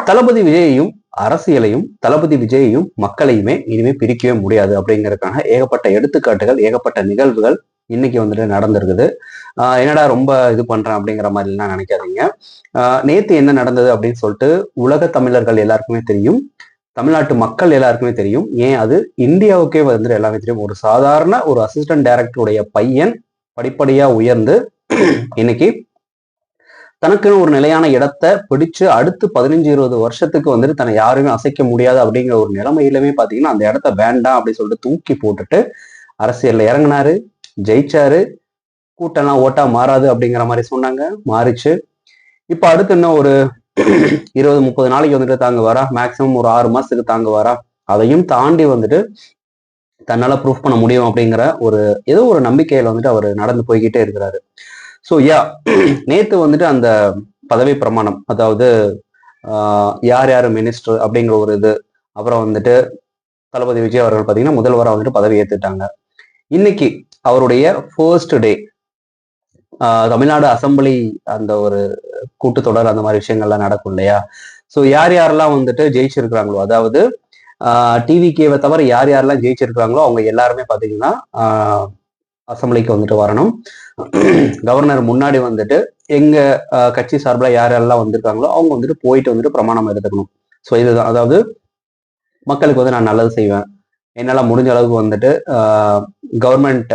தளபதி விஜயையும் அரசியலையும் தளபதி விஜயையும் மக்களையுமே இனிமே பிரிக்கவே முடியாது அப்படிங்கறதுக்கான ஏகப்பட்ட எடுத்துக்காட்டுகள் ஏகப்பட்ட நிகழ்வுகள் இன்னைக்கு வந்துட்டு நடந்திருக்குது. என்னடா ரொம்ப இது பண்றேன் அப்படிங்கிற மாதிரி எல்லாம் நினைக்காதீங்க. நேத்து என்ன நடந்தது அப்படின்னு சொல்லிட்டு உலக தமிழர்கள் எல்லாருக்குமே தெரியும், தமிழ்நாட்டு மக்கள் எல்லாருக்குமே தெரியும், ஏன் அது இந்தியாவுக்கே வந்துட்டு எல்லாமே தெரியும். ஒரு சாதாரண ஒரு அசிஸ்டன்ட் டைரக்டருடைய பையன் படிப்படியா உயர்ந்து இன்னைக்கு தனக்குன்னு ஒரு நிலையான இடத்தை பிடிச்சு அடுத்து 15-20 வருஷத்துக்கு வந்துட்டு தன்னை யாருமே அசைக்க முடியாது அப்படிங்கிற ஒரு நிலைமையிலுமே பாத்தீங்கன்னா அந்த இடத்த வேண்டாம் அப்படின்னு சொல்லிட்டு தூக்கி போட்டுட்டு அரசியல்ல இறங்கினாரு, ஜெயிச்சாரு. கூட்டம்லாம் ஓட்டா மாறாது அப்படிங்கிற மாதிரி சொன்னாங்க, மாறிச்சு. இப்ப அடுத்து இன்னும் ஒரு 20-30 நாளைக்கு வந்துட்டு தாங்க வரா, மேக்சிமம் ஒரு 6 மாசத்துக்கு தாங்க வரா. அதையும் தாண்டி வந்துட்டு தன்னால ப்ரூஃப் பண்ண முடியும் அப்படிங்கிற ஒரு ஏதோ ஒரு நம்பிக்கையில வந்துட்டு அவர் நடந்து போய்கிட்டே இருக்கிறாரு. ஸோ நேத்து வந்துட்டு அந்த பதவி பிரமாணம், அதாவது யார் யார் மினிஸ்டர் அப்படிங்கிற ஒரு இது, அப்புறம் வந்துட்டு தளபதி விஜய் அவர்கள் பார்த்தீங்கன்னா முதல்வராக வந்துட்டு பதவி ஏற்றுட்டாங்க. இன்னைக்கு அவருடைய ஃபர்ஸ்ட் டே தமிழ்நாடு அசம்பிளி அந்த ஒரு கூட்டத்தொடர் அந்த மாதிரி விஷயங்கள்லாம் நடக்கும் இல்லையா. ஸோ யார் யாரெல்லாம் வந்துட்டு ஜெயிச்சிருக்கிறாங்களோ, அதாவது டிவிகேவை தவிர யார் யாரெல்லாம் ஜெயிச்சிருக்கிறாங்களோ அவங்க எல்லாருமே பார்த்தீங்கன்னா அசம்பிளிக்கு வந்துட்டு வரணும். கவர்னர் முன்னாடி வந்துட்டு எங்க கட்சி சார்பில் யார் யாரெல்லாம் வந்திருக்காங்களோ அவங்க வந்துட்டு போயிட்டு வந்துட்டு பிரமாணம் எடுத்துக்கணும். ஸோ இதுதான், அதாவது மக்களுக்கு வந்து நான் நல்லது செய்வேன், என்னால் முடிஞ்ச அளவுக்கு வந்துட்டு கவர்மெண்ட்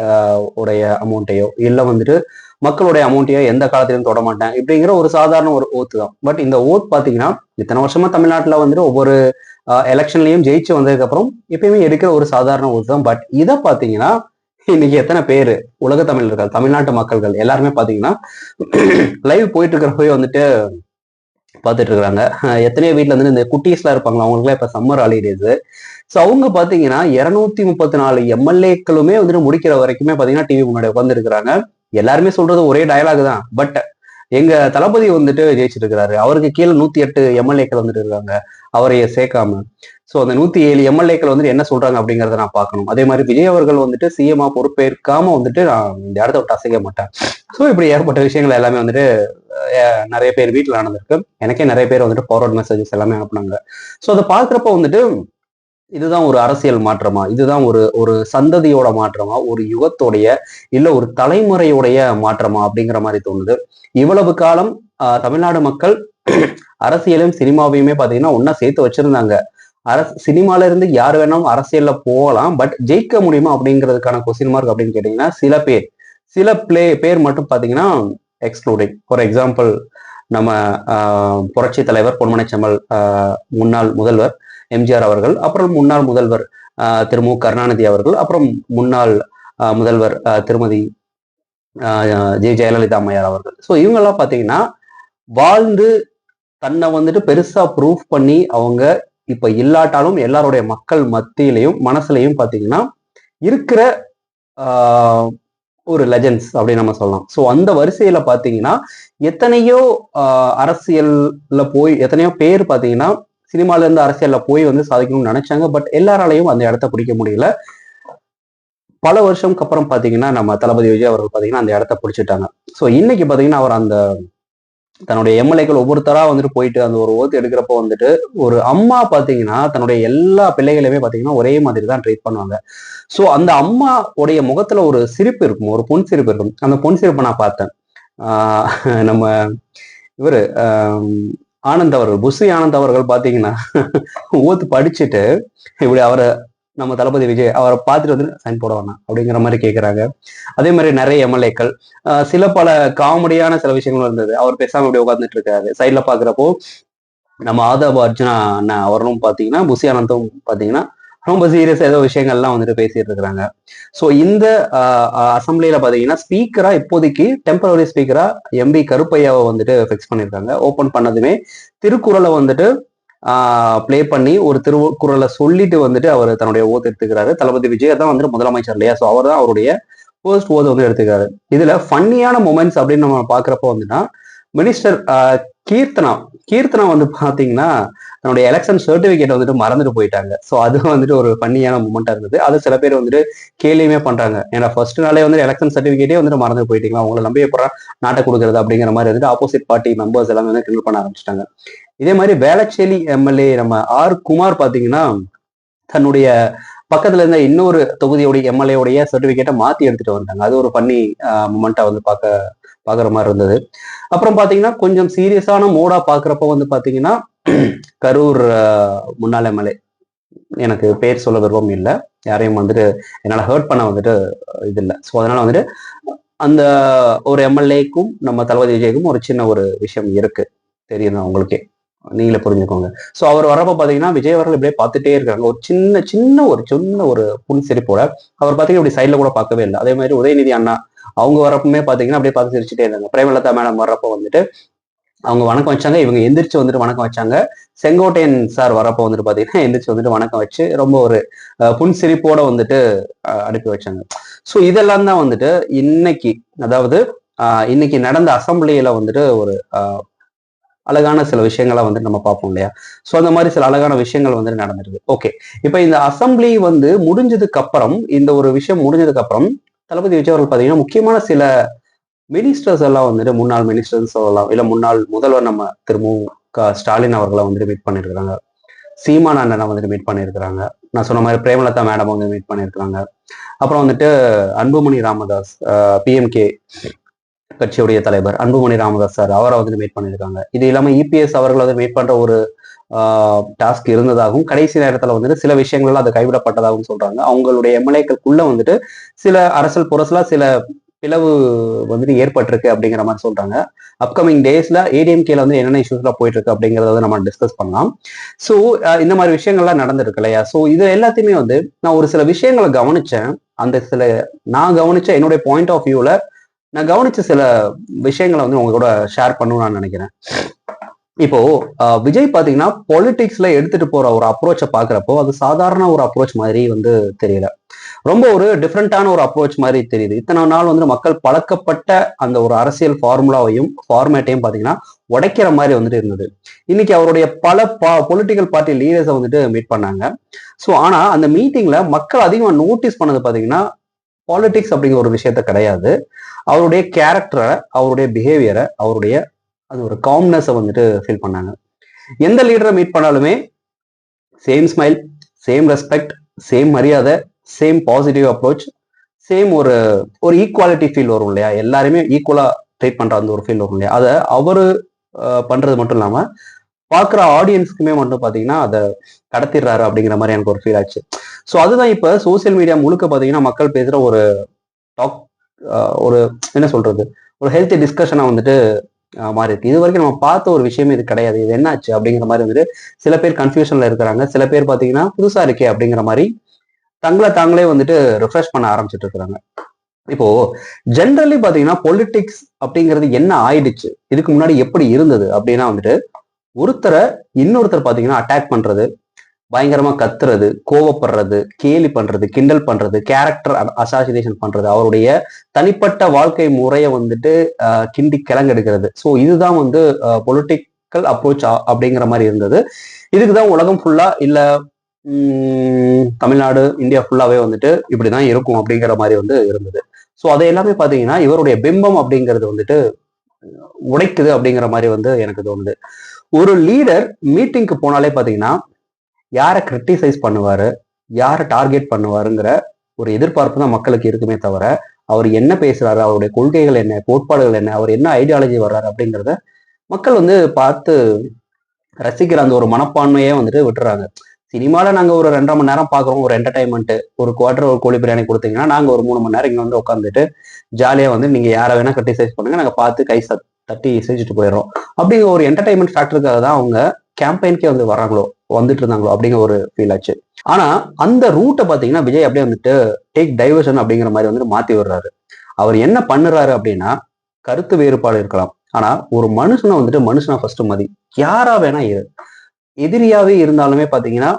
உடைய அமௌண்ட்டையோ இல்லை வந்துட்டு மக்களுடைய அமௌண்ட்டையோ எந்த காலத்திலையும் தொட மாட்டேன் இப்படிங்கிற ஒரு சாதாரண ஒரு ஓத்து தான். பட் இந்த ஓத் பார்த்தீங்கன்னா இத்தனை வருஷமா தமிழ்நாட்டில் வந்துட்டு ஒவ்வொரு எலெக்ஷன்லையும் ஜெயிச்சு வந்ததுக்கு அப்புறம் எப்பயுமே எடுக்கிற ஒரு சாதாரண ஓத்து தான். பட் இதை பார்த்தீங்கன்னா இன்னைக்கு எத்தனை பேர் உலக தமிழர்கள் தமிழ்நாட்டு மக்கள்கள் எல்லாருமே பாத்தீங்கன்னா லைவ் போயிட்டு இருக்கிறப்பவே வந்துட்டு பார்த்துட்டு இருக்கிறாங்க. எத்தனையோ வீட்டுல வந்து இந்த குட்டீஸ்லாம் இருப்பாங்களா, அவங்களுக்குலாம் இப்ப சம்மர் ஹாலிடேஸ். ஸோ அவங்க பாத்தீங்கன்னா 234 எம்எல்ஏக்களுமே வந்துட்டு முடிக்கிற வரைக்குமே பாத்தீங்கன்னா டிவி முன்னாடி உட்காந்து இருக்கிறாங்க. எல்லாருமே சொல்றது ஒரே டயலாக் தான், பட் எங்க தளபதி வந்துட்டு ஜெயிச்சிட்டு இருக்கிறாரு, அவருக்கு கீழே 108 எம்எல்ஏக்கள் வந்துட்டு இருக்காங்க அவரைய சேர்க்காம. ஸோ அந்த 107 எம்எல்ஏக்கள் வந்துட்டு என்ன சொல்றாங்க அப்படிங்கிறத நான் பார்க்கணும். அதே மாதிரி விஜய் அவர்கள் வந்துட்டு சிஎம்ஆ பொறுப்பேற்காம வந்துட்டு நான் இந்த இடத்த விட்டு அசைக்க மாட்டேன். ஸோ இப்படி ஏற்பட்ட விஷயங்கள் எல்லாமே வந்துட்டு நிறைய பேர் வீட்டில் நடந்திருக்கு. எனக்கே நிறைய பேர் வந்துட்டு ஃபார்வர்ட் மெசேஜஸ் எல்லாமே அனுப்புனாங்க. ஸோ அதை பார்க்குறப்ப வந்துட்டு இதுதான் ஒரு அரசியல் மாற்றமா, இதுதான் ஒரு சந்ததியோட மாற்றமா, ஒரு யுகத்தோடைய இல்ல ஒரு தலைமுறையுடைய மாற்றமா அப்படிங்கிற மாதிரி தோணுது. இவ்வளவு காலம் தமிழ்நாடு மக்கள் அரசியலும் சினிமாவையுமே பாத்தீங்கன்னா ஒன்னா சேர்த்து வச்சிருந்தாங்க. சினிமால இருந்து யார் வேணாலும் அரசியல்ல போகலாம், பட் ஜெயிக்க முடியுமா அப்படிங்கிறதுக்கான கொஸ்டின் மார்க் அப்படின்னு கேட்டீங்கன்னா சில பேர் மட்டும் பாத்தீங்கன்னா எக்ஸ்க்ளூடிங். ஃபார் எக்ஸாம்பிள் நம்ம புரட்சி தலைவர் பொன்மனை செம்மல் முன்னாள் முதல்வர் எம்ஜிஆர் அவர்கள், அப்புறம் முன்னாள் முதல்வர் திரு மு கருணாநிதி அவர்கள், அப்புறம் முன்னாள் முதல்வர் திருமதி ஜெயலலிதா அம்மையார் அவர்கள். ஸோ இவங்கெல்லாம் பாத்தீங்கன்னா வாழ்ந்து தன்னை வந்துட்டு பெருசா ப்ரூஃப் பண்ணி அவங்க இப்ப இல்லாட்டாலும் எல்லாருடைய மக்கள் மத்தியிலையும் மனசுலையும் பாத்தீங்கன்னா இருக்கிற ஒரு லெஜண்ட்ஸ் அப்படின்னு நம்ம சொல்லலாம். ஸோ அந்த வரிசையில பாத்தீங்கன்னா எத்தனையோ அரசியல்ல போய் எத்தனையோ பேர் பாத்தீங்கன்னா சினிமால இருந்து அரசியல்ல போய் வந்து சாதிக்கணும்னு நினைச்சாங்க, பட் எல்லாராலையும் அந்த இடத்த பிடிக்க முடியல. பல வருஷம்க்கு அப்புறம் பாத்தீங்கன்னா நம்ம தளபதி விஜய் அவர்கள் பாத்தீங்கன்னா அந்த இடத்த பிடிச்சிட்டாங்க. ஸோ இன்னைக்கு பாத்தீங்கன்னா அவர் அந்த தன்னுடைய எம்எல்ஏக்கள் ஒவ்வொருத்தரா வந்துட்டு போயிட்டு அந்த ஒரு ஓத்து எடுக்கிறப்போ வந்துட்டு ஒரு அம்மா பாத்தீங்கன்னா தன்னுடைய எல்லா பிள்ளைகளையுமே பாத்தீங்கன்னா ஒரே மாதிரி தான் ட்ரீட் பண்ணுவாங்க. ஸோ அந்த அம்மா உடைய முகத்துல ஒரு சிரிப்பு இருக்கும், ஒரு பொன் சிரிப்பு இருக்கும். அந்த பொன் சிரிப்பை நான் பார்த்தேன். நம்ம இவரு ஆனந்த் அவர்கள், புஷி ஆனந்த் அவர்கள் பாத்தீங்கன்னா ஓத்து படிச்சுட்டு இப்படி அவரை நம்ம தளபதி விஜய் அவரை பார்த்துட்டு வந்து சைன் போட வேணாம் அப்படிங்கிற மாதிரி கேட்குறாங்க. அதே மாதிரி நிறைய எம்எல்ஏக்கள் சில பல காமெடியான சில விஷயங்களும் இருந்தது. அவர் பேசாம இப்படி உட்காந்துட்டு இருக்காரு. சைட்ல பாக்குறப்போ நம்ம ஆதாப் அர்ஜுனா அண்ணன் அவரும் பாத்தீங்கன்னா புஷி ஆனந்தும் பாத்தீங்கன்னா ரொம்ப சீரியஸா ஏதோ விஷயங்கள்லாம் வந்துட்டு பேசிட்டு இருக்கிறாங்க. ஸோ இந்த அசம்பிளியில பாத்தீங்கன்னா ஸ்பீக்கரா இப்போதைக்கு டெம்பரரி ஸ்பீக்கரா எம்பி கருப்பையாவை வந்துட்டு ஃபிக்ஸ் பண்ணியிருக்காங்க. ஓப்பன் பண்ணதுமே திருக்குறளை வந்துட்டு பிளே பண்ணி ஒரு திருக்குறளை சொல்லிட்டு வந்துட்டு அவர் தன்னுடைய ஓத்து எடுத்துக்கிறாரு. தளபதி விஜய் தான் வந்துட்டு முதலமைச்சர் இல்லையா, ஸோ அவர் தான் அவருடைய ஃபர்ஸ்ட் ஓதை வந்து எடுத்துக்கிறாரு. இதுல ஃபன்னியான மொமெண்ட்ஸ் அப்படின்னு நம்ம பாக்குறப்போ வந்துன்னா மினிஸ்டர் கீர்த்தனா வந்து பாத்தீங்கன்னா தன்னுடைய எலெக்ஷன் சர்டிபிகேட் வந்துட்டு மறந்துட்டு போயிட்டாங்க. ஸோ அது வந்துட்டு ஒரு ஃபன்னியான மூமெண்டா இருந்தது. அது சில பேர் வந்துட்டு கேலியுமே பண்றாங்க. ஏன்னா ஃபர்ஸ்ட் நாளே வந்து எலெக்ஷன் சர்டிபிகேட்டே வந்துட்டு மறந்து போயிட்டீங்களா, உங்களை நம்பி எப்பறம் நாட்டை கொடுக்குறது அப்படிங்கிற மாதிரி வந்துட்டு ஆப்போசிட் பார்ட்டி மெம்பர்ஸ் எல்லாமே வந்து கிண்டல் பண்ண ஆரம்பிச்சிட்டாங்க. இதே மாதிரி வேளச்சேரி எம்எல்ஏ நம்ம ஆர் குமார் பாத்தீங்கன்னா தன்னுடைய பக்கத்துல இருந்த இன்னொரு தொகுதியுடைய எம்எல்ஏடைய சர்டிபிகேட்டை மாத்தி எடுத்துட்டு வந்தாங்க. அது ஒரு பண்ணி மூமெண்டா வந்து பாக்குற மாதிரி இருந்தது. அப்புறம் பாத்தீங்கன்னா கொஞ்சம் சீரியஸான மோடா பாக்குறப்ப வந்து பாத்தீங்கன்னா கரூர் முன்னாள் எம்எல்ஏ, எனக்கு பேர் சொல்ல விருப்பம் இல்லை, யாரையும் வந்துட்டு என்னால ஹர்ட் பண்ண வந்துட்டு இது இல்லை. ஸோ அதனால வந்துட்டு அந்த ஒரு எம்எல்ஏக்கும் நம்ம தளபதி விஜய்க்கும் ஒரு சின்ன ஒரு விஷயம் இருக்கு, தெரியும் உங்களுக்கே, நீங்களே புரிஞ்சுக்கோங்க. ஸோ அவர் வரப்போ பார்த்தீங்கன்னா விஜய் அவர்கள் இப்படியே பார்த்துட்டே இருக்காங்க, ஒரு சின்ன ஒரு புன் சிரிப்போட. அவர் பார்த்தீங்கன்னா இப்படி சைடில் கூட பார்க்கவே இல்லை. அதே மாதிரி உதயநிதி அண்ணா அவங்க வரப்பமே பார்த்தீங்கன்னா அப்படியே பார்த்து சிரிச்சுட்டே இருந்தாங்க. பிரேமலதா மேடம் வர்றப்போ வந்துட்டு அவங்க வணக்கம் வச்சாங்க, இவங்க எந்திரிச்சு வந்துட்டு வணக்கம் வச்சாங்க. செங்கோட்டையன் சார் வரப்போ வந்துட்டு பார்த்தீங்கன்னா எந்திரிச்சு வந்துட்டு வணக்கம் வச்சு ரொம்ப ஒரு புன் சிரிப்போட வந்துட்டு அனுப்பி வச்சாங்க. ஸோ இதெல்லாம் தான் வந்துட்டு இன்னைக்கு, அதாவது இன்னைக்கு நடந்த அசம்பிளியில வந்துட்டு ஒரு அழகான சில விஷயங்களை வந்து நம்ம பார்ப்போம் இல்லையா. ஸோ அந்த மாதிரி சில அழகான விஷயங்கள் வந்து நடந்துருக்கு. ஓகே, இப்போ இந்த அசம்பிளி வந்து முடிஞ்சதுக்கு அப்புறம், இந்த ஒரு விஷயம் முடிஞ்சதுக்கு அப்புறம் தளபதி விஜய் அவர்கள் பார்த்தீங்கன்னா முக்கியமான சில மினிஸ்டர்ஸ் எல்லாம் வந்துட்டு, முன்னாள் மினிஸ்டர்ஸ் சொல்லலாம், இல்லை முன்னாள் முதல்வர் நம்ம ஸ்டாலின் அவர்களை வந்துட்டு மீட் பண்ணியிருக்கிறாங்க. சீமான் அண்ணனை வந்துட்டு மீட் பண்ணியிருக்கிறாங்க. நான் சொன்ன மாதிரி பிரேமலதா மேடம் வந்து மீட் பண்ணியிருக்கிறாங்க. அப்புறம் வந்துட்டு அன்புமணி ராமதாஸ், பிஎம்கே கட்சியுடைய தலைவர் அன்புமணி ராமதாஸ் சார், அவரை வந்து மீட் பண்ணியிருக்காங்க. இது இல்லாமல் இபிஎஸ் அவர்கள் வந்து மீட் பண்ற ஒரு டாஸ்க் இருந்ததாகவும், கடைசி நேரத்தில் வந்துட்டு சில விஷயங்கள்லாம் அது கைவிடப்பட்டதாகவும் சொல்றாங்க. அவங்களுடைய எம்எல்ஏக்களுக்குள்ள வந்துட்டு சில அரசியல் புரசலா சில பிளவு வந்துட்டு ஏற்பட்டிருக்கு அப்படிங்கிற மாதிரி சொல்றாங்க. அப்கமிங் டேஸ்ல ஏடிஎம்கேல வந்து என்னென்ன இஷ்யூஸ்லாம் போயிட்டு இருக்கு அப்படிங்கிறத வந்து நம்ம டிஸ்கஸ் பண்ணலாம். ஸோ இந்த மாதிரி விஷயங்கள்லாம் நடந்திருக்கு இல்லையா. ஸோ இது எல்லாத்தையுமே வந்து நான் ஒரு சில விஷயங்களை கவனிச்சேன். நான் கவனிச்ச என்னுடைய பாயிண்ட் ஆஃப் வியூல நான் கவனிச்ச சில விஷயங்களை வந்து உங்க கூட ஷேர் பண்ணணும்னு நான் நினைக்கிறேன். இப்போ விஜய் பாத்தீங்கன்னா பொலிட்டிக்ஸ்ல எடுத்துட்டு போற ஒரு அப்ரோச்சை பாக்குறப்போ அது சாதாரண ஒரு அப்ரோச் மாதிரி வந்து தெரியல, ரொம்ப ஒரு டிஃப்ரெண்டான ஒரு அப்ரோச் மாதிரி தெரியுது. இத்தனை நாள் வந்து மக்கள் பழக்கப்பட்ட அந்த ஒரு அரசியல் ஃபார்முலாவையும் ஃபார்மேட்டையும் பாத்தீங்கன்னா உடைக்கிற மாதிரி வந்துட்டு இருந்தது. இன்னைக்கு அவருடைய பல பொலிட்டிக்கல் பார்ட்டி லீடர்ஸை வந்துட்டு மீட் பண்ணாங்க. ஸோ ஆனா அந்த மீட்டிங்ல மக்கள் அதிகமா நோட்டீஸ் பண்ணது பாத்தீங்கன்னா பாலிடிக்ஸ் அப்படிங்கிற ஒரு விஷயத்த கிடையாது, அவருடைய கேரக்டரை, அவருடைய பிஹேவியரை, அவருடைய அது ஒரு காம்னஸை வந்துட்டு ஃபீல் பண்ணாங்க. எந்த லீடரை மீட் பண்ணாலுமே same smile, same respect, same மரியாதை, சேம் பாசிட்டிவ் அப்ரோச், சேம் ஒரு ஈக்குவாலிட்டி ஃபீல் வரும் இல்லையா. எல்லாருமே ஈக்குவலா ட்ரீட் பண்ற அந்த ஒரு ஃபீல் வரும் இல்லையா. அதை அவரு பண்றது மட்டும் இல்லாம பார்க்குற ஆடியன்ஸ்க்குமே மட்டும் பார்த்தீங்கன்னா அதை கடத்திடுறாரு அப்படிங்கிற மாதிரி எனக்கு ஒரு ஃபீல் ஆச்சு. ஸோ அதுதான் இப்போ சோசியல் மீடியா முழுக்க பார்த்தீங்கன்னா மக்கள் பேசுகிற ஒரு டாக், ஒரு என்ன சொல்றது, ஒரு ஹெல்த்தி டிஸ்கஷனா வந்துட்டு மாறி இருக்கு. இது வரைக்கும் நம்ம பார்த்த ஒரு விஷயமே இது கிடையாது, இது என்னாச்சு அப்படிங்கிற மாதிரி வந்துட்டு சில பேர் கன்ஃபியூஷன்ல இருக்கிறாங்க. சில பேர் பார்த்தீங்கன்னா புதுசா இருக்கே அப்படிங்கிற மாதிரி தங்களை தாங்களே வந்துட்டு ரிஃப்ரெஷ் பண்ண ஆரம்பிச்சுட்டு இருக்கிறாங்க. இப்போ ஜென்ரலி பாத்தீங்கன்னா பொலிட்டிக்ஸ் அப்படிங்கிறது என்ன ஆயிடுச்சு, இதுக்கு முன்னாடி எப்படி இருந்தது அப்படின்னா வந்துட்டு ஒருத்தரை இன்னொருத்தர் பாத்தீங்கன்னா அட்டாக் பண்றது, பயங்கரமா கத்துறது, கோவப்படுறது, கேலி பண்றது, கிண்டல் பண்றது, கேரக்டர் அசாசினேஷன் பண்றது, அவருடைய தனிப்பட்ட வாழ்க்கை முறையை வந்துட்டு கிண்டி கிளங்கெடுக்கிறது. ஸோ இதுதான் வந்து பொலிட்டிக்கல் அப்ரோச் அப்படிங்கிற மாதிரி இருந்தது. இதுக்குதான் உலகம் ஃபுல்லா இல்ல தமிழ்நாடு, இந்தியா ஃபுல்லாவே வந்துட்டு இப்படிதான் இருக்கும் அப்படிங்கிற மாதிரி வந்து இருந்தது. ஸோ அதை எல்லாமே பாத்தீங்கன்னா இவருடைய பிம்பம் அப்படிங்கிறது வந்துட்டு உடைக்குது அப்படிங்கிற மாதிரி வந்து எனக்கு தோணுது. ஒரு லீடர் மீட்டிங்க்கு போனாலே பாத்தீங்கன்னா யாரை கிரிட்டிசைஸ் பண்ணுவாரு, யாரை டார்கெட் பண்ணுவாருங்கிற ஒரு எதிர்பார்ப்பு தான் மக்களுக்கு இருக்குமே தவிர அவர் என்ன பேசுறாரு, அவருடைய கொள்கைகள் என்ன, கோட்பாடுகள் என்ன, அவர் என்ன ஐடியாலஜி வர்றாரு அப்படிங்கிறத மக்கள் வந்து பார்த்து ரசிக்கிற அந்த ஒரு மனப்பான்மையே வந்துட்டு விட்டுறாங்க. சினிமால நாங்க ஒரு 2.5 மணி நேரம் பாக்குறோம், ஒரு என்டர்டைன்மெண்ட், ஒரு குவார்டர் ஒரு கோழி பிரியாணி கொடுத்தீங்கன்னா நாங்க ஒரு 3 மணி நேரம் இங்க வந்து உட்காந்துட்டு ஜாலியா வந்து நீங்க யாரை வேணா கிரிட்டிசைஸ் பண்ணுங்க, நாங்க பார்த்து கை தட்டி செஞ்சுட்டு போயிடுறோம் அப்படிங்கிற ஒரு என்டர்டைன்மெண்ட் ஃபேக்டருக்காக தான் அவங்க கேம்பெயின்கே வந்து வந்துட்டு இருந்தாங்களோ அப்படிங்கிற ஒரு ஃபீல் ஆச்சு. ஆனா அந்த ரூட்டை பாத்தீங்கன்னா விஜய் அப்படியே வந்துட்டு டேக் டைவர்ஷன் அப்படிங்கிற மாதிரி வந்துட்டு மாத்தி விடுறாரு. அவர் என்ன பண்ணுறாரு அப்படின்னா, கருத்து வேறுபாடு இருக்கலாம், ஆனா ஒரு மனுஷனை வந்துட்டு மனுஷனா ஃபர்ஸ்ட் மதி, யாரா வேணா எதிரியாவே இருந்தாலுமே பாத்தீங்கன்னா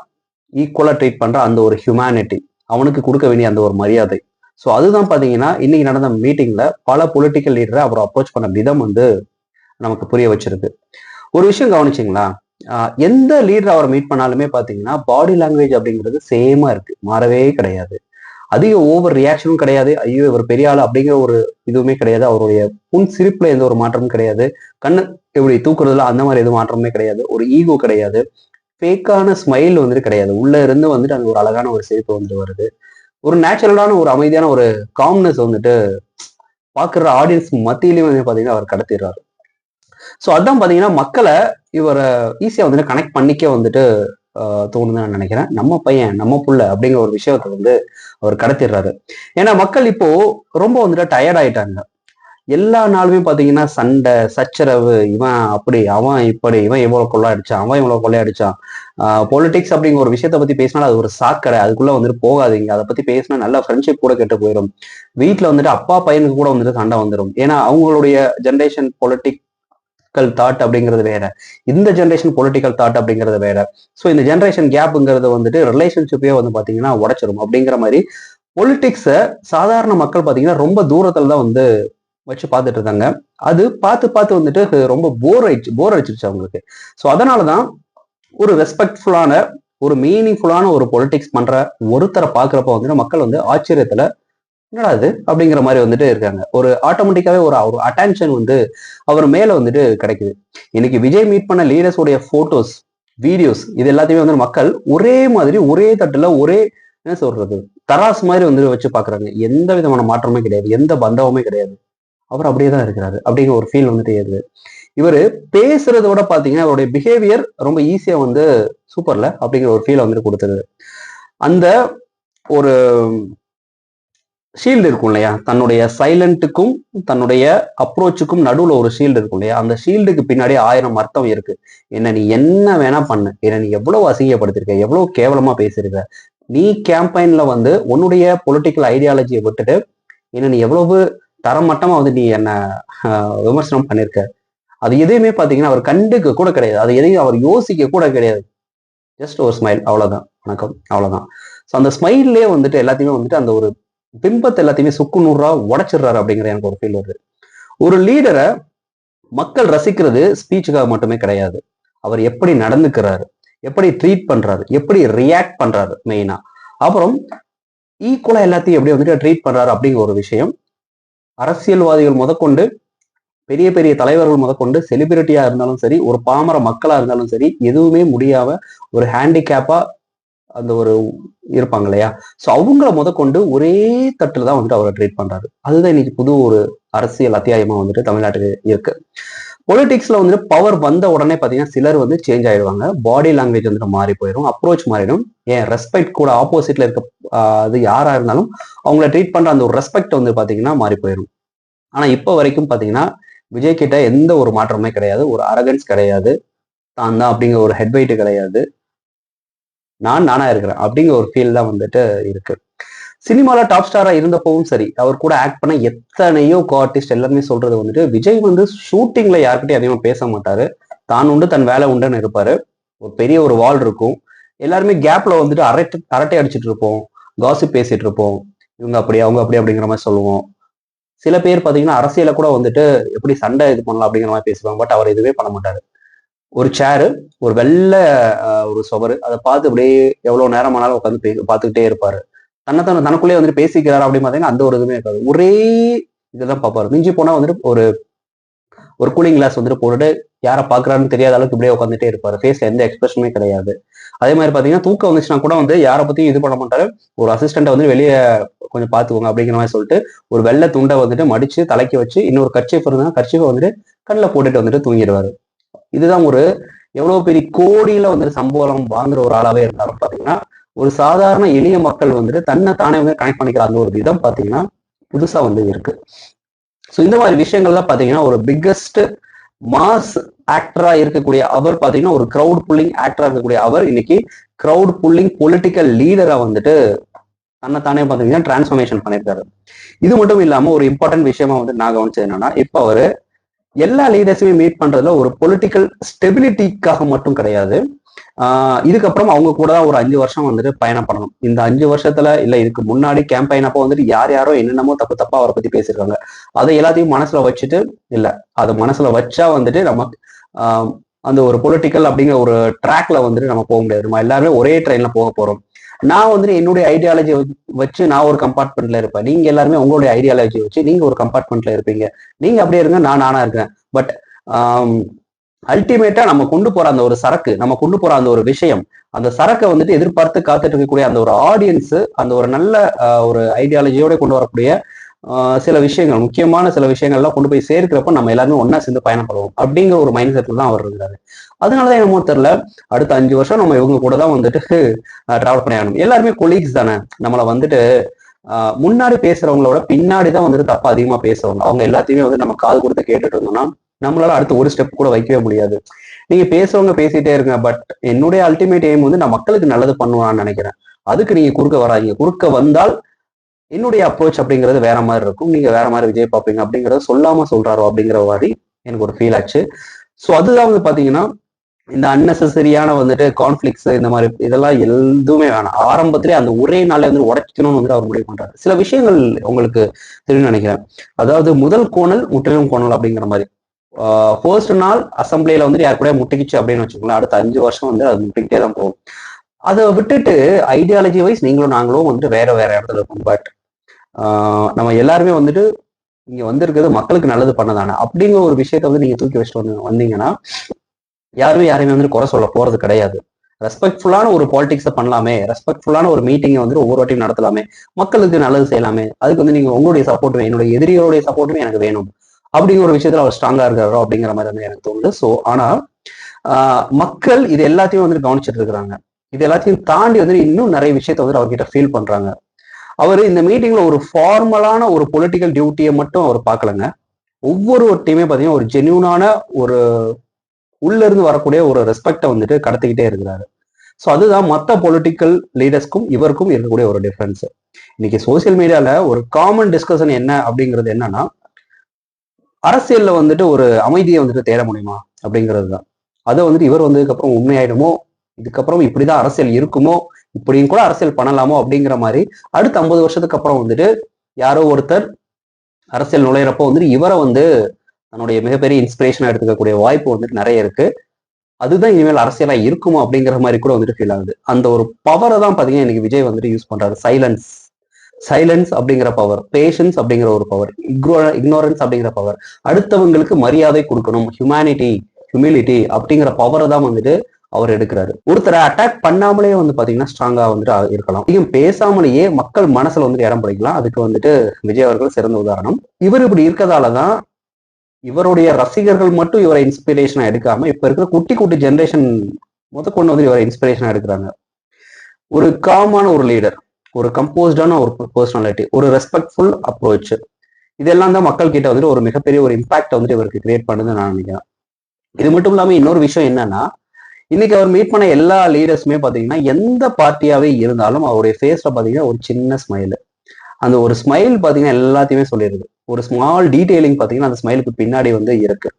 ஈக்குவலா ட்ரீட் பண்ற அந்த ஒரு ஹியூமனிட்டி, அவனுக்கு கொடுக்க வேண்டிய அந்த ஒரு மரியாதை. ஸோ அதுதான் பாத்தீங்கன்னா இன்னைக்கு நடந்த மீட்டிங்ல பல பொலிட்டிக்கல் லீடரை அவர் அப்ரோச் பண்ண விதம் வந்து நமக்கு புரிய வச்சிருக்கு. ஒரு விஷயம் கவனிச்சிங்களா, எந்த லீடர் அவரை மீட் பண்ணாலுமே பாத்தீங்கன்னா பாடி லாங்குவேஜ் அப்படிங்கிறது சேமா இருக்கு, மாறவே கிடையாது. அதிக ஓவர் ரியாக்ஷனும் கிடையாது. ஐயோ இவர் பெரிய ஆள் அப்படிங்கிற ஒரு இதுவுமே கிடையாது. அவருடைய புன் சிரிப்புல எந்த ஒரு மாற்றமும் கிடையாது. கண்ணு இப்படி தூக்குறதுல அந்த மாதிரி எதுவும் மாற்றமுமே கிடையாது. ஒரு ஈகோ கிடையாது. ஃபேக்கான ஸ்மைல் வந்துட்டு கிடையாது. உள்ள இருந்து வந்துட்டு அந்த ஒரு அழகான ஒரு சிரிப்பு வந்துட்டு வருது. ஒரு நேச்சுரலான ஒரு அமைதியான ஒரு காம்னஸ் வந்துட்டு பாக்குற ஆடியன்ஸ் மத்தியிலையும் வந்து பாத்தீங்கன்னா அவர் கடத்திடுறாரு. ஸோ அதான் பாத்தீங்கன்னா மக்களை இவரை ஈஸியா வந்துட்டு கனெக்ட் பண்ணிக்க வந்துட்டு தோணுதுன்னு நான் நினைக்கிறேன். நம்ம பையன் நம்ம புள்ள அப்படிங்கிற ஒரு விஷயத்த வந்து அவர் கடத்திடுறாரு. ஏன்னா மக்கள் இப்போ ரொம்ப வந்துட்டு டயர்ட் ஆயிட்டாங்க. எல்லா நாளுமே பாத்தீங்கன்னா சண்டை சச்சரவு, இவன் அப்படி அவன் இப்படி, இவன் இவ்வளவு கொள்ளையடிச்சான் அவன் இவ்வளவு கொள்ளையடிச்சான். பொலிட்டிக்ஸ் அப்படிங்கிற ஒரு விஷயத்த பத்தி பேசினாலும் அது ஒரு சாக்கடை, அதுக்குள்ள வந்துட்டு போகாதீங்க. அதை பத்தி பேசினா நல்ல ஃப்ரெண்ட்ஷிப் கூட கெட்டு போயிடும். வீட்டுல வந்துட்டு அப்பா பையனுக்கு கூட வந்துட்டு சண்டை வந்துடும். ஏன்னா அவங்களுடைய ஜென்ரேஷன் பொலிட்டிக்கல் தாட் அப்படிங்கிறது வேற, இந்த ஜென்ரேஷன் பொலிட்டிக்கல் தாட் அப்படிங்கிறது வேற. ஸோ இந்த ஜென்ரேஷன் கேப்புங்கிறது வந்துட்டு ரிலேஷன்ஷிப்பே வந்து பாத்தீங்கன்னா உடைச்சிரும். அப்படிங்கிற மாதிரி பொலிட்டிக்ஸை சாதாரண மக்கள் பாத்தீங்கன்னா ரொம்ப தூரத்துல தான் வந்து வச்சு பார்த்துட்டு இருந்தாங்க. அது பார்த்து பார்த்து வந்துட்டு ரொம்ப போர் அடிச்சிருச்சு அவங்களுக்கு. ஸோ அதனாலதான் ஒரு ரெஸ்பெக்ட்ஃபுல்லான ஒரு மீனிங்ஃபுல்லான ஒரு பொலிட்டிக்ஸ் பண்ற ஒருத்தரை பாக்குறப்ப வந்துட்டு மக்கள் வந்து ஆச்சரியத்துல என்னடா அது அப்படிங்கிற மாதிரி வந்துட்டு இருக்காங்க. ஒரு ஆட்டோமேட்டிக்காவே ஒரு அட்டென்ஷன் வந்து அவர் மேல வந்துட்டு கிடைக்குது. இன்னைக்கு விஜய் மீட் பண்ண லீடர்ஸோடைய போட்டோஸ் வீடியோஸ் இது எல்லாத்தையுமே வந்து மக்கள் ஒரே மாதிரி ஒரே தட்டுல ஒரே என்ன சொல்றது தராசு மாதிரி வந்து வச்சு பாக்குறாங்க. எந்த விதமான மாற்றமே கிடையாது, எந்த பந்தவமே கிடையாது. அவர் அப்படியே தான் இருக்கிறாரு அப்படிங்கிற ஒரு ஃபீல் வந்துட்டு ஏறுது. இவர் பேசுறத விட பாத்தீங்கன்னா அவருடைய பிஹேவியர் ரொம்ப ஈஸியா வந்து சூப்பர்ல அப்படிங்கிற ஒரு ஃபீல் வந்துட்டு கொடுத்தது. அந்த ஒரு ஷீல்டு இருக்கும் இல்லையா, தன்னுடைய சைலண்ட்டுக்கும் தன்னுடைய அப்ரோச்சுக்கும் நடுவுல ஒரு ஷீல்டு இருக்கும் இல்லையா, அந்த ஷீல்டுக்கு பின்னாடி 1000 அர்த்தம் இருக்கு. என்ன நீ என்ன வேணா பண்ணு, என்ன நீ எவ்வளவு அசிங்கப்படுத்திருக்க, எவ்வளவு கேவலமா பேசியிருக்க, நீ கேம்பெயின்ல வந்து உன்னுடைய பொலிட்டிக்கல் ஐடியாலஜியை விட்டுட்டு என்ன நீ எவ்வளவு தரமட்டமா வந்து நீ என்ன விமர்சனம் பண்ணிருக்க, அது எதையுமே பாத்தீங்கன்னா அவர் கண்டுக்க கூட கிடையாது. அது எதையும் அவர் யோசிக்க கூட கிடையாது. ஜஸ்ட் ஒரு ஸ்மைல், அவ்வளவுதான், வணக்கம், அவ்வளவுதான். ஸோ அந்த ஸ்மைல்லே வந்துட்டு எல்லாத்தையுமே வந்துட்டு அந்த ஒரு பிம்பத்தை எல்லாத்தையுமே சுக்கு நூறா உடைச்சிடுறாரு அப்படிங்கிற எனக்கு ஒரு ஃபீல் வருது. ஒரு லீடரை மக்கள் ரசிக்கிறது ஸ்பீச்சுக்காக மட்டுமே கிடையாது. அவர் எப்படி நடந்துக்கிறாரு, எப்படி ட்ரீட் பண்றாரு, எப்படி ரியாக்ட் பண்றாரு மெயினா, அப்புறம் ஈக்குவலா எல்லாத்தையும் எப்படி வந்துட்டு ட்ரீட் பண்றாரு அப்படிங்கிற ஒரு விஷயம். அரசியல்வாதிகள் முதற்கொண்டு பெரிய பெரிய தலைவர்கள் முதற்கொண்டு செலிபிரிட்டியா இருந்தாலும் சரி, ஒரு பாமர மக்களா இருந்தாலும் சரி, எதுவுமே முடியாம ஒரு ஹேண்டிகேப்பா அந்த ஒரு இருப்பாங்க இல்லையா, ஸோ அவங்கள முதற்கொண்டு ஒரே தட்டுல தான் வந்துட்டு அவரை ட்ரீட் பண்றாரு. அதுதான் இன்னைக்கு புது ஒரு அரசியல் அத்தியாயமா வந்துட்டு தமிழ்நாட்டுக்கு இருக்கு. பொலிட்டிக்ஸ்ல வந்துட்டு பவர் வந்த உடனே பாத்தீங்கன்னா சிலர் வந்து சேஞ்ச் ஆயிடுவாங்க. பாடி லாங்குவேஜ் வந்துட்டு மாறி போயிடும், அப்ரோச் மாறிடும். ஏன் ரெஸ்பெக்ட் கூட ஆப்போசிட்ல இருக்க அது யாரா இருந்தாலும் அவங்கள ட்ரீட் பண்ற அந்த ஒரு ரெஸ்பெக்ட் வந்து பாத்தீங்கன்னா மாறி போயிடும். ஆனா இப்போ வரைக்கும் பாத்தீங்கன்னா விஜய் கிட்ட எந்த ஒரு மாற்றமே கிடையாது. ஒரு அரகன்ஸ் கிடையாது, தான் தான் அப்படிங்கிற ஒரு ஹெட் வெயிட் கிடையாது. நானா இருக்கிறேன் அப்படிங்கிற ஒரு ஃபீல் தான் வந்துட்டு இருக்கு. சினிமால டாப் ஸ்டாரா இருந்தப்பவும் சரி, அவர் கூட ஆக்ட் பண்ண எத்தனையோ ஆர்டிஸ்ட் எல்லாருமே சொல்றது வந்துட்டு விஜய் வந்து ஷூட்டிங்ல யார்கிட்டயும் அதிகமா பேச மாட்டாரு, தான் உண்டு தன் வேலை உண்டுன்னு இருப்பாரு. ஒரு பெரிய ஒரு வால் இருக்கும், எல்லாருமே கேப்ல வந்துட்டு அரட்டை அடிச்சுட்டு இருப்போம், காசிப் பேசிட்டு இருப்போம், இவங்க அப்படி அவங்க அப்படி அப்படிங்கிற மாதிரி சொல்லுவோம். சில பேர் பாத்தீங்கன்னா அரசியல கூட வந்துட்டு எப்படி சண்டை இது பண்ணலாம் அப்படிங்கிற மாதிரி பேசுவாங்க. பட் அவர் இதுவே பண்ண மாட்டாரு. ஒரு சேரு, ஒரு வெள்ளை ஒரு சுவரு, அதை பார்த்து அப்படியே எவ்வளவு நேரம் ஆனாலும் உட்காந்து பார்த்துக்கிட்டே இருப்பாரு. தனக்குள்ளேயே வந்துட்டு பேசிக்கிறாரு அப்படின்னு பாத்தீங்கன்னா அந்த ஒரு இதுவுமே இருக்காது. ஒரே இதுதான் பார்ப்பாரு. மிஞ்சி போனா வந்துட்டு ஒரு ஒரு கூலிங் கிளாஸ் வந்துட்டு போட்டுட்டு யாரை பாக்குறாருன்னு தெரியாத அளவுக்கு இப்படியே உட்காந்துட்டே இருப்பாரு. ஃபேஸ்ல எந்த எக்ஸ்பிரஷனுமே கிடையாது. அதே மாதிரி பாத்தீங்கன்னா தூக்கம் வந்துச்சுன்னா கூட வந்து யாரை பத்தியும் இது பண்ண மாட்டாரு. ஒரு அசிஸ்டண்ட்டை வந்து வெளியே கொஞ்சம் பாத்துக்கோங்க அப்படிங்கிற மாதிரி சொல்லிட்டு ஒரு வெள்ளை துண்டை வந்துட்டு மடிச்சு தலைக்கு வச்சு இன்னொரு கர்ச்சீஃப் இருந்தா கர்ச்சீஃபை வந்துட்டு கண்ணில் போட்டுட்டு வந்துட்டு தூங்கிடுவாரு. இதுதான் ஒரு எவ்வளவு பெரிய கோடியில வந்துட்டு சம்பளம் வாங்குற ஒரு ஆளாவே இருந்தாலும் பாத்தீங்கன்னா ஒரு சாதாரண எளிய மக்கள் வந்துட்டு தன்னை தானே வந்து கனெக்ட் பண்ணிக்கிற அந்த ஒரு விதம் பாத்தீங்கன்னா புதுசா வந்து இருக்கு. ஸோ இந்த மாதிரி விஷயங்கள்லாம் பாத்தீங்கன்னா ஒரு பிக்கஸ்ட் மாஸ் ஆக்டரா இருக்கக்கூடிய அவர் பாத்தீங்கன்னா ஒரு கிரௌட் புல்லிங் ஆக்டரா இருக்கக்கூடிய அவர் இன்னைக்கு கிரௌட் புல்லிங் பொலிட்டிக்கல் லீடரா வந்துட்டு தன்னைத்தானே பாத்தீங்கன்னா டிரான்ஸ்ஃபர்மேஷன் பண்ணியிருக்காரு. இது மட்டும் இல்லாம ஒரு இம்பார்ட்டன்ட் விஷயமா வந்து நான் கவனிச்சது என்னன்னா, இப்ப அவரு எல்லா லீடர்ஸுமே மீட் பண்றதுல ஒரு பொலிட்டிக்கல் ஸ்டெபிலிட்டிக்காக மட்டும் கிடையாது. இதுக்கப்புறம் அவங்க கூட தான் ஒரு 5 வருஷம் வந்துட்டு பயணம் பண்ணணும். இந்த 5 வருஷத்துல இல்ல இதுக்கு முன்னாடி கேம்பெயின் அப்போ வந்துட்டு யாரோ என்னென்னமோ தப்பா அவரை பத்தி பேசியிருக்காங்க. அதை எல்லாத்தையும் மனசுல வச்சுட்டு இல்ல அதை மனசுல வச்சா வந்துட்டு நம்ம அந்த ஒரு பொலிட்டிக்கல் அப்படிங்கிற ஒரு ட்ராக்ல வந்துட்டு நம்ம போக முடியாது. நம்ம எல்லாருமே ஒரே ட்ரெயின்ல போக போறோம். நான் வந்துட்டு என்னுடைய ஐடியாலஜி வச்சு நான் ஒரு கம்பார்ட்மெண்ட்ல இருப்பேன். நீங்க எல்லாருமே உங்களுடைய ஐடியாலஜி வச்சு நீங்க ஒரு கம்பார்ட்மெண்ட்ல இருப்பீங்க. நீங்க அப்படியே இருங்க, நான் நானா இருக்கேன். பட் அல்டிமேட்டா நம்ம கொண்டு போற அந்த ஒரு சரக்கு, நம்ம கொண்டு போற அந்த ஒரு விஷயம், அந்த சரக்கை வந்துட்டு எதிர்பார்த்து காத்துட்டு இருக்கக்கூடிய அந்த ஒரு ஆடியன்ஸ், அந்த ஒரு நல்ல ஒரு ஐடியாலஜியோட கொண்டு வரக்கூடிய சில விஷயங்கள், முக்கியமான சில விஷயங்கள்லாம் கொண்டு போய் சேர்க்கிறப்ப நம்ம எல்லாருமே ஒன்னா சேர்ந்து பயணப்படுவோம் அப்படிங்கிற ஒரு மைண்ட் செட்ல தான் அவர் இருக்கிறாரு. அதனாலதான் என்னமோ தெரியல, அடுத்த 5 வருஷம் நம்ம இவங்க கூட தான் வந்துட்டு டிராவல் பண்ணி ஆகணும். எல்லாருமே கொலீக்ஸ் தானே. நம்மளை வந்துட்டு முன்னாடி பேசுறவங்களோட பின்னாடிதான் வந்துட்டு தப்பா அதிகமா பேசுவாங்க. அவங்க எல்லாத்தையுமே வந்து நம்ம காது கொடுத்து கேட்டுட்டு இருந்தோம்னா நம்மளால அடுத்து ஒரு ஸ்டெப் கூட வைக்கவே முடியாது. நீங்க பேசுறவங்க பேசிட்டே இருங்க, பட் என்னுடைய அல்டிமேட் எய்ம் வந்து நான் மக்களுக்கு நல்லது பண்ணுவான்னு நினைக்கிறேன். அதுக்கு நீங்க குறுக்க வராங்க. குறுக்க வந்தால் என்னுடைய அப்ரோச் அப்படிங்கிறது வேற மாதிரி இருக்கும். நீங்க வேற மாதிரி விஜய் பார்ப்பீங்க அப்படிங்கறத சொல்லாம சொல்றாரோ அப்படிங்கிற மாதிரி எனக்கு ஒரு ஃபீல் ஆச்சு. ஸோ அதுதான் வந்து பாத்தீங்கன்னா இந்த அன்னெசரியான வந்துட்டு கான்ஃபிளிக்ஸ் இந்த மாதிரி இதெல்லாம் எதுவுமே வேணாம். ஆரம்பத்திலே அந்த ஒரே நாளே வந்து உடைக்கணும்னு வந்துட்டு அவர் முடிவு பண்றாரு. சில விஷயங்கள் உங்களுக்கு தெரியும் நினைக்கிறேன். அதாவது முதல் கோணல் முற்றிலும் கோணல் அப்படிங்கிற மாதிரி. ஃபர்ஸ்ட் நாள் அசம்பிளியில வந்துட்டு யார் கூட முட்டிக்கிச்சு அப்படின்னு வச்சுக்கோங்களேன், அடுத்த 5 வருஷம் வந்து அது முட்டிக்கிட்டே தான் போகும். அதை விட்டுட்டு ஐடியாலஜி வைஸ் நீங்களும் நாங்களும் வந்துட்டு வேற வேற இடத்துல இருக்கும். பட் நம்ம எல்லாருமே வந்துட்டு இங்க வந்திருக்கிறது மக்களுக்கு நல்லது பண்ணதானே அப்படிங்கிற ஒரு விஷயத்த வந்து நீங்க தூக்கி வச்சுட்டு வந்தீங்கன்னா யாருமே யாரையுமே வந்து குறை சொல்ல போறது கிடையாது. ரெஸ்பெக்ட்ஃபுல்லான ஒரு பாலிடிக்ஸை பண்ணலாமே, ரெஸ்பெக்ட்ஃபுல்லான ஒரு மீட்டிங்கை வந்து ஒவ்வொரு வாட்டியும் நடத்தலாமே, மக்களுக்கு நல்லது செய்யலாமே. அதுக்கு வந்து நீங்க உங்களுடைய சப்போர்ட், என்னுடைய எதிரியோடைய சப்போர்ட்டுமே எனக்கு வேணும் அப்படிங்கிற ஒரு விஷயத்துல அவர் ஸ்ட்ராங்கா இருக்காரோ அப்படிங்கிற மாதிரி வந்து எனக்கு தோணுது. ஸோ ஆனா மக்கள் இது எல்லாத்தையும் வந்து கவனிச்சுட்டு இருக்கிறாங்க. இது எல்லாத்தையும் தாண்டி வந்து இன்னும் நிறைய விஷயத்த வந்து அவர்கிட்ட ஃபீல் பண்றாங்க. அவர் இந்த மீட்டிங்ல ஒரு ஃபார்மலான ஒரு பொலிட்டிக்கல் டியூட்டியை மட்டும் அவர் பார்க்கலங்க. ஒவ்வொருவர்ட்டையுமே பார்த்தீங்கன்னா ஒரு ஜென்யூனான ஒரு உள்ள இருந்து வரக்கூடிய ஒரு ரெஸ்பெக்டை வந்துட்டு கடத்திக்கிட்டே இருக்கிறாரு. ஸோ அதுதான் மற்ற பொலிட்டிக்கல் லீடர்ஸ்க்கும் இவருக்கும் இருக்கக்கூடிய ஒரு டிஃபரன்ஸ். இன்னைக்கு சோசியல் மீடியால ஒரு காமன் டிஸ்கஷன் என்ன அப்படிங்கிறது என்னன்னா, அரசியல்ல வந்துட்டு ஒரு அமைதியை வந்துட்டு தேட முடியுமா அப்படிங்கிறது தான். அதை வந்துட்டு இவர் வந்ததுக்கு அப்புறம் உண்மையாயிடுமோ, இதுக்கப்புறம் இப்படிதான் அரசியல் இருக்குமோ, இப்படியும் கூட அரசியல் பண்ணலாமோ அப்படிங்கிற மாதிரி அடுத்த 50 வருஷத்துக்கு அப்புறம் வந்துட்டு யாரோ ஒருத்தர் அரசியல் நுழையிறப்போ வந்துட்டு இவரை வந்து தன்னுடைய மிகப்பெரிய இன்ஸ்பிரேஷனா எடுத்துக்கக்கூடிய வாய்ப்பு வந்துட்டு நிறைய இருக்கு. அதுதான் இனிமேல் அரசியலா இருக்குமோ அப்படிங்கிற மாதிரி கூட வந்துட்டு ஃபீல் ஆகுது. அந்த ஒரு பவரை தான் பாத்தீங்கன்னா இன்னைக்கு விஜய் வந்துட்டு யூஸ் பண்றாரு. சைலன்ஸ் அப்படிங்கிற பவர், பேஷன்ஸ் அப்படிங்கிற ஒரு பவர், இக்னோரன்ஸ் அப்படிங்கிற பவர், அடுத்தவங்களுக்கு மரியாதை கொடுக்கணும், ஹியூமிலிட்டி அப்படிங்கிற பவரை தான் வந்துட்டு அவர் எடுக்கிறாரு. ஒருத்தரை அட்டாக் பண்ணாமலே வந்து பாத்தீங்கன்னா ஸ்ட்ராங்கா வந்துட்டு இருக்கலாம். அதிகம் பேசாமலேயே மக்கள் மனசுல வந்துட்டு இடம் பிடிக்கலாம். அதுக்கு வந்துட்டு விஜய் அவர்கள் சிறந்த உதாரணம். இவர் இப்படி இருக்கதாலதான் இவருடைய ரசிகர்கள் மட்டும் இவரை இன்ஸ்பிரேஷனா எடுக்காம இப்ப இருக்கிற குட்டி குட்டி ஜென்ரேஷன் கொண்டு வந்து இவரை இன்ஸ்பிரேஷனா எடுக்கிறாங்க. ஒரு காமான ஒரு லீடர், ஒரு கம்போஸ்டான ஒரு பர்சனாலிட்டி, ஒரு ரெஸ்பெக்ட்ஃபுல் அப்ரோச், இதெல்லாம் தான் மக்கள் கிட்ட வந்துட்டு ஒரு மிகப்பெரிய ஒரு இம்பாக்ட் வந்துட்டு இவருக்கு கிரியேட் பண்ணுதுன்னு நான் நினைக்கிறேன். இது மட்டும் இல்லாம இன்னொரு விஷயம் என்னன்னா, இன்னைக்கு அவர் மீட் பண்ண எல்லா லீடர்ஸுமே பாத்தீங்கன்னா எந்த பார்ட்டியாவே இருந்தாலும் அவருடைய ஃபேஸ்ல பாத்தீங்கன்னா ஒரு சின்ன ஸ்மைல். அந்த ஒரு ஸ்மைல் பாத்தீங்கன்னா எல்லாத்தையுமே சொல்லிடுது. ஒரு ஸ்மால் டீடைலிங் பாத்தீங்கன்னா அந்த ஸ்மைலுக்கு பின்னாடி வந்து இருக்கு.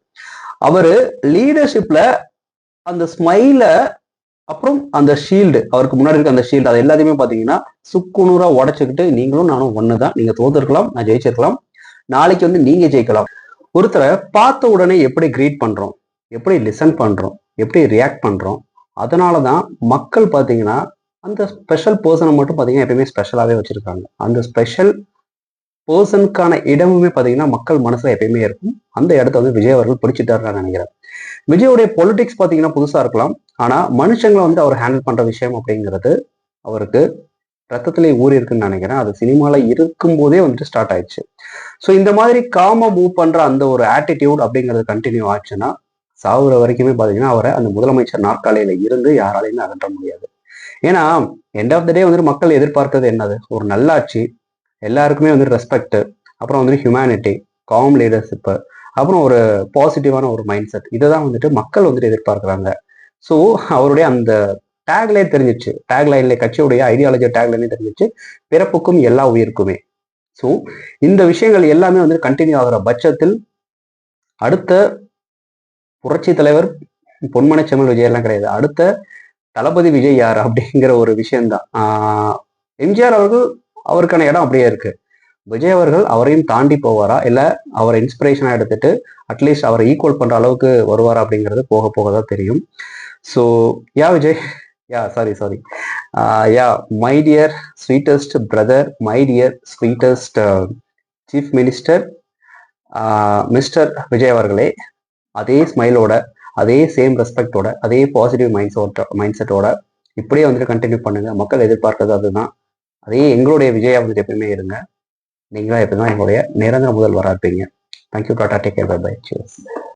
அவரு லீடர்ஷிப்ல அந்த ஸ்மைல அப்புறம் அந்த ஷீல்டு, அவருக்கு முன்னாடி இருக்க அந்த ஷீல்டு, அது எல்லாத்தையுமே பாத்தீங்கன்னா சுக்குநூறா உடைச்சுக்கிட்டு நீங்களும் நானும் ஒண்ணுதான், நீங்க தோத்துருக்கலாம், நான் ஜெயிச்சிருக்கலாம், நாளைக்கு வந்து நீங்க ஜெயிக்கலாம். ஒருத்தரை பார்த்த உடனே எப்படி கிரீட் பண்றோம், எப்படி லிசன் பண்றோம், எப்படி ரியாக்ட் பண்றோம், அதனாலதான் மக்கள் பாத்தீங்கன்னா அந்த ஸ்பெஷல் பர்சனை மட்டும் பாத்தீங்கன்னா எப்பயுமே ஸ்பெஷலாவே வச்சிருக்காங்க. அந்த ஸ்பெஷல் பர்சனுக்கான இடமுமே பாத்தீங்கன்னா மக்கள் மனசுல எப்பயுமே இருக்கும். அந்த இடத்த வந்து விஜய் அவர்கள் பிடிச்சிட்டாரு நான் நினைக்கிறேன். விஜயோடைய பொலிட்டிக்ஸ் பாத்தீங்கன்னா புதுசா இருக்கலாம், ஆனா மனுஷங்களை வந்து அவர் ஹேண்டில் பண்ற விஷயம் அப்படிங்கிறது அவருக்கு ரத்தத்திலே ஊறி இருக்குன்னு நினைக்கிறேன். அது சினிமால இருக்கும் போதே வந்துட்டு ஸ்டார்ட் ஆயிடுச்சு. ஸோ இந்த மாதிரி காமா மூவ் பண்ற அந்த ஒரு ஆட்டிடியூட் அப்படிங்கிறது கண்டினியூ ஆச்சுன்னா சாகுற வரைக்குமே பாத்தீங்கன்னா அவரை அந்த முதலமைச்சர் நாற்காலியில இருந்து யாராலையுமே அகற்ற முடியாது. ஏன்னா எண்ட் ஆஃப் த டே வந்துட்டு மக்கள் எதிர்பார்க்கிறது என்னது, ஒரு நல்லாட்சி, எல்லாருக்குமே வந்து ரெஸ்பெக்ட், அப்புறம் வந்துட்டு ஹியூமனிட்டி, காம் லீடர்ஷிப், அப்புறம் ஒரு பாசிட்டிவான ஒரு மைண்ட் செட், இதை தான் வந்துட்டு மக்கள் வந்துட்டு எதிர்பார்க்குறாங்க. ஸோ அவருடைய அந்த டேக்லைன் தெரிஞ்சிச்சு, டேக்லைன்ல கட்சியுடைய ஐடியாலஜி டேக்லைனே தெரிஞ்சிச்சு, பிறப்புக்கும் எல்லா உயிருக்குமே. ஸோ இந்த விஷயங்கள் எல்லாமே வந்து கண்டினியூ ஆகிற பட்சத்தில் அடுத்த புரட்சி தலைவர் பொன்மனை செம்மல் விஜய் எல்லாம் கிடையாது, அடுத்த தளபதி விஜய் யார் அப்படிங்கிற ஒரு விஷயம்தான். எம்ஜிஆர் அவர்கள் அவருக்கான இடம் அப்படியே இருக்கு. விஜய் அவர்கள் அவரையும் தாண்டி போவாரா, இல்லை அவரை இன்ஸ்பிரேஷனாக எடுத்துட்டு அட்லீஸ்ட் அவரை ஈக்குவல் பண்ணுற அளவுக்கு வருவாரா அப்படிங்கிறது போக போக தான் தெரியும். So yeah Vijay, yeah sorry yeah my dear sweetest brother, my dear sweetest chief minister mister Vijay அவர்களே, அதே ஸ்மைலோட, அதே சேம் ரெஸ்பெக்டோட, அதே பாசிட்டிவ் மைண்ட் செட்டோட இப்படியே வந்துட்டு கண்டினியூ பண்ணுங்க. மக்கள் எதிர்பார்க்கறது அதுதான். அதே எங்களுடைய விஜயா வந்துட்டு எப்பயுமே இருங்க. நீங்களும் எப்பதான் எங்களுடைய நிரந்தர முதல்வராக இருப்பீங்க. Thank you, tata, take care, bye bye, cheers.